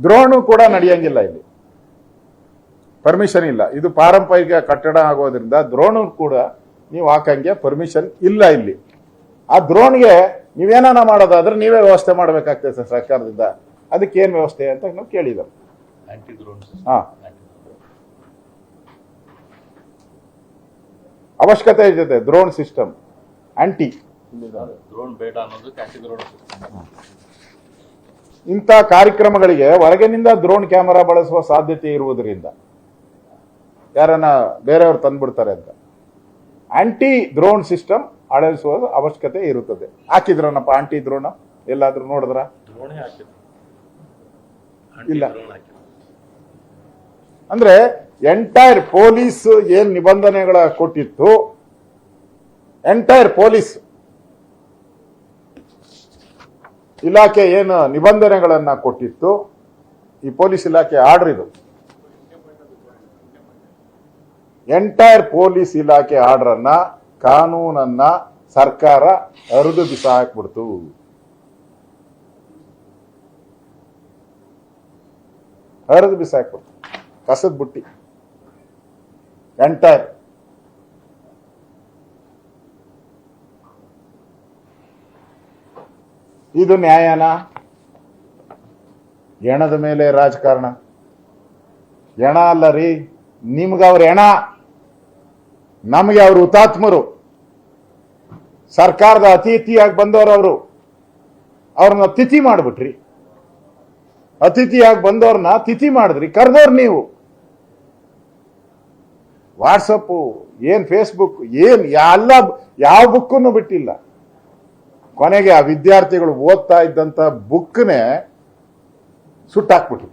ದ್ರೋಣು ಕೂಡ ನಡೆಯಂಗಿಲ್ಲ ಇಲ್ಲಿ, ಪರ್ಮಿಷನ್ ಇಲ್ಲ. ಇದು ಪಾರಂಪರಿಕ ಕಟ್ಟಡ ಆಗೋದ್ರಿಂದ ದ್ರೋಣು ಕೂಡ ನೀವು ಹಾಕಂಗೆ ಪರ್ಮಿಷನ್ ಇಲ್ಲ ಇಲ್ಲಿ. ಆ ದ್ರೋಣ್ಗೆ ನೀವೇನ ಮಾಡೋದಾದ್ರೆ ನೀವೇ ವ್ಯವಸ್ಥೆ ಮಾಡಬೇಕಾಗ್ತದೆ ಸರ್ ಸರ್ಕಾರದಿಂದ. ಅದಕ್ಕೆ ಏನ್ ವ್ಯವಸ್ಥೆ ಅಂತ ನಾವು ಕೇಳಿದ್ದಾರೆ. ಹಾ, ಅವಶ್ಯಕತೆ ಇರ್ತದೆ ಡ್ರೋನ್ ಸಿಸ್ಟಮ್ ಆಂಟಿ. ಡ್ರೋನ್ ಬೇಡ ಅನ್ನೋದು ಇಂಥ ಕಾರ್ಯಕ್ರಮಗಳಿಗೆ ಹೊರಗಿನಿಂದ ಡ್ರೋನ್ ಕ್ಯಾಮೆರಾ ಬಳಸುವ ಸಾಧ್ಯತೆ ಇರುವುದರಿಂದ ಯಾರನ್ನ ಬೇರೆಯವರು ತಂದ್ಬಿಡ್ತಾರೆ ಅಂತ ಆಂಟಿ ಡ್ರೋನ್ ಸಿಸ್ಟಮ್ ಅಳವಡಿಸುವ ಅವಶ್ಯಕತೆ ಇರುತ್ತದೆ. ಹಾಕಿದ್ರನಪ್ಪ ಆಂಟಿ ಡ್ರೋನ್ ಎಲ್ಲಾದ್ರೂ ನೋಡಿದ್ರ? ಇಲ್ಲ. ಅಂದ್ರೆ ಎಂಟೈರ್ ಪೊಲೀಸ್ ಏನ್ ನಿಬಂಧನೆಗಳ ಕೊಟ್ಟಿತ್ತು, ಎಂಟೈರ್ ಪೊಲೀಸ್ ಇಲಾಖೆ ಏನು ನಿಬಂಧನೆಗಳನ್ನ ಕೊಟ್ಟಿತ್ತು, ಈ ಪೊಲೀಸ್ ಇಲಾಖೆ ಆರ್ಡರ್ ಇದು, ಎಂಟೈರ್ ಪೊಲೀಸ್ ಇಲಾಖೆ ಆರ್ಡರ್ ಅನ್ನ, ಕಾನೂನನ್ನ ಸರ್ಕಾರ ಹರಿದು ಬಿಸಾಕ್ಬಿಡ್ತು. ಹರಿದು ಬಿಸಾಕ್ಬಿಡ್ತು, ಕಸದ ಬುಟ್ಟಿ ಎಂಟೈರ್. ಇದು ನ್ಯಾಯನ? ಹೆಣದ ಮೇಲೆ ರಾಜಕಾರಣ? ಹೆಣ ಅಲ್ಲ ರೀ, ನಿಮ್ಗೆ ಅವ್ರ ಹೆಣ, ನಮಗೆ ಅವರು ಹುತಾತ್ಮರು, ಸರ್ಕಾರದ ಅತಿಥಿಯಾಗಿ ಬಂದವರು ಅವರು. ಅವ್ರನ್ನ ತಿಥಿ ಮಾಡ್ಬಿಟ್ರಿ, ಅತಿಥಿಯಾಗಿ ಬಂದವ್ರನ್ನ ತಿಥಿ ಮಾಡಿದ್ರಿ, ಕರೆದವ್ರು ನೀವು. ವಾಟ್ಸಪ್ ಏನ್ ಫೇಸ್ಬುಕ್ ಏನ್ ಎಲ್ಲ ಯಾವ ಬುಕ್ಕನ್ನು ಬಿಟ್ಟಿಲ್ಲ. ಕೊನೆಗೆ ಆ ವಿದ್ಯಾರ್ಥಿಗಳು ಓದ್ತಾ ಇದ್ದಂತ ಬುಕ್ನೇ ಸುಟ್ಟಾಕ್ಬಿಟ್ರು.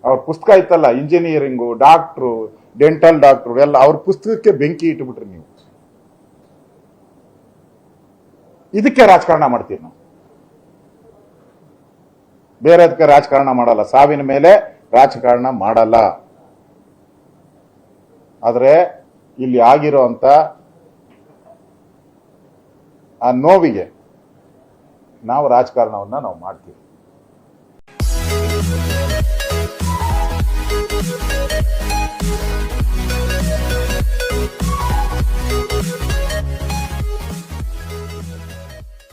ಅವ್ರ ಪುಸ್ತಕ ಇತ್ತಲ್ಲ, ಇಂಜಿನಿಯರಿಂಗು, ಡಾಕ್ಟ್ರು, ಡೆಂಟಲ್ ಡಾಕ್ಟ್ರು ಎಲ್ಲ, ಅವ್ರ ಪುಸ್ತಕಕ್ಕೆ ಬೆಂಕಿ ಇಟ್ಬಿಟ್ರಿ ನೀವು. ಇದಕ್ಕೆ ರಾಜಕಾರಣ ಮಾಡ್ತೀವಿ ನಾವು, ಬೇರೆ ಅದಕ್ಕೆ ರಾಜಕಾರಣ ಮಾಡಲ್ಲ. ಸಾವಿನ ಮೇಲೆ ರಾಜಕಾರಣ ಮಾಡಲ್ಲ. ಆದ್ರೆ ಇಲ್ಲಿ ಆಗಿರೋ ಅಂತ ಆ ನೋವಿಗೆ ನಾವು ರಾಜಕಾರಣವನ್ನ ನಾವು ಮಾಡ್ತೀವಿ.